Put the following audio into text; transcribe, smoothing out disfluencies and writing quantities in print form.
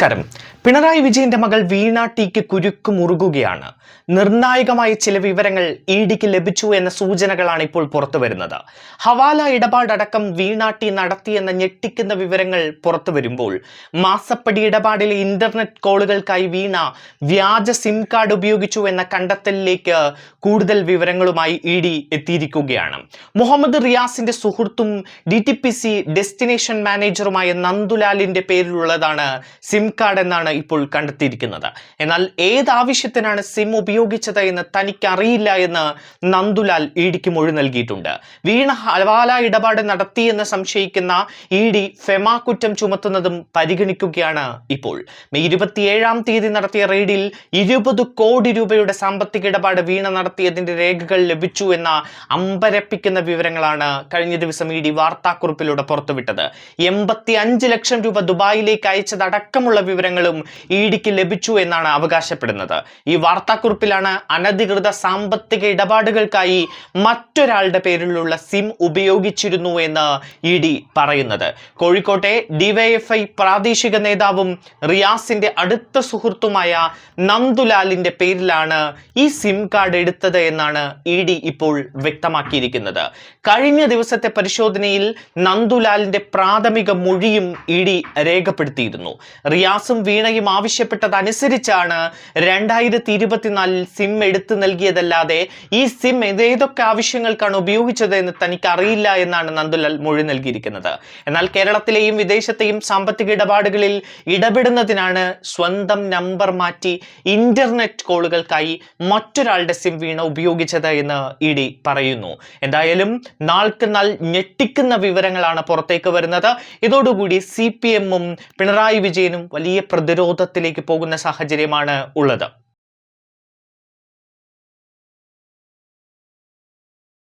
നമസ്കാരം. പിണറായി വിജയന്റെ മകൾ വീണ ടിക്ക് കുരുക്ക് മുറുകുകയാണ്. നിർണായകമായ ചില വിവരങ്ങൾ ഇഡിക്ക് ലഭിച്ചു എന്ന സൂചനകളാണ് ഇപ്പോൾ പുറത്തു വരുന്നത്. ഹവാല ഇടപാടടക്കം വീണ ടി നടത്തിയെന്ന ഞെട്ടിക്കുന്ന വിവരങ്ങൾ പുറത്തു വരുമ്പോൾ മാസപ്പടി ഇടപാടിലെ ഇന്റർനെറ്റ് കോളുകൾക്കായി വീണ വ്യാജ സിം കാർഡ് ഉപയോഗിച്ചു എന്ന കണ്ടെത്തലിലേക്ക് കൂടുതൽ വിവരങ്ങളുമായി ഇഡി എത്തിയിരിക്കുകയാണ്. മുഹമ്മദ് റിയാസിന്റെ സുഹൃത്തും DTPC ഡെസ്റ്റിനേഷൻ മാനേജറുമായ നന്ദുലാലിന്റെ പേരിലുള്ളതാണ് സിം കാർഡ് എന്നാണ് ഇപ്പോൾ കണ്ടെത്തിയിരിക്കുന്നത്. എന്നാൽ ഏതാവശ്യത്തിനാണ് സിം ഉപയോഗിച്ചത് എന്ന് തനിക്കറിയില്ല എന്ന് നന്ദുലാൽ ഇഡിക്ക് മൊഴി നൽകിയിട്ടുണ്ട്. വീണ ഹവാല ഇടപാട് നടത്തിയെന്ന് സംശയിക്കുന്ന ഇഡി ഫെമ കുറ്റം ചുമത്തുന്നതും പരിഗണിക്കുകയാണ്. ഇപ്പോൾ മെയ് 27-ാം തീയതി നടത്തിയ റെയ്ഡിൽ 20 കോടി രൂപയുടെ സാമ്പത്തിക ഇടപാട് വീണ നടത്തിയതിന്റെ രേഖകൾ ലഭിച്ചു എന്ന അമ്പരപ്പിക്കുന്ന വിവരങ്ങളാണ് കഴിഞ്ഞ ദിവസം ഇഡി വാർത്താക്കുറിപ്പിലൂടെ പുറത്തുവിട്ടത്. 85 ലക്ഷം രൂപ ദുബായിലേക്ക് അയച്ചതടക്കമുള്ള വിവരങ്ങളും ഇഡിക്ക് ലഭിച്ചു എന്നാണ് അവകാശപ്പെടുന്നത്. ഈ വാർത്താക്കുറിപ്പിലാണ് അനധികൃത സാമ്പത്തിക ഇടപാടുകൾക്കായി മറ്റൊരാളുടെ പേരിലുള്ള സിം ഉപയോഗിച്ചിരുന്നു എന്ന് ഇഡി പറയുന്നത്. കോഴിക്കോട്ടെ DYFI പ്രാദേശിക നേതാവും റിയാസിന്റെ അടുത്ത സുഹൃത്തുമായ നന്ദുലാലിന്റെ പേരിലാണ് ഈ സിം കാർഡ് എടുത്തത് എന്നാണ് ഇഡി ഇപ്പോൾ വ്യക്തമാക്കിയിരിക്കുന്നത്. കഴിഞ്ഞ ദിവസത്തെ പരിശോധനയിൽ നന്ദുലാലിന്റെ പ്രാഥമിക മൊഴിയും ഇഡി രേഖപ്പെടുത്തിയിരുന്നു. റിയാസും വീണയും ആവശ്യപ്പെട്ടതനുസരിച്ചാണ് 2024 സിം എടുത്തു നൽകിയതല്ലാതെ ഈ സിം ഏതൊക്കെ ആവശ്യങ്ങൾക്കാണ് ഉപയോഗിച്ചത് എന്ന് തനിക്ക് അറിയില്ല എന്നാണ് നന്ദുലാൽ മൊഴി നൽകിയിരിക്കുന്നത്. എന്നാൽ കേരളത്തിലെയും വിദേശത്തെയും സാമ്പത്തിക ഇടപാടുകളിൽ ഇടപെടുന്നതിനാണ് സ്വന്തം നമ്പർ മാറ്റി ഇന്റർനെറ്റ് കോളുകൾക്കായി മറ്റൊരാളുടെ സിം വീണ ഉപയോഗിച്ചത് എന്ന് ഇഡി പറയുന്നു. എന്തായാലും നാൾക്ക് നാൾ ഞെട്ടിക്കുന്ന വിവരങ്ങളാണ് പുറത്തേക്ക് വരുന്നത്. ഇതോടുകൂടി CPM-ഉം പിണറായി വിജയനും വലിയ പ്രതിരോധത്തിലേക്ക് പോകുന്ന സാഹചര്യമാണ് ഉള്ളത്.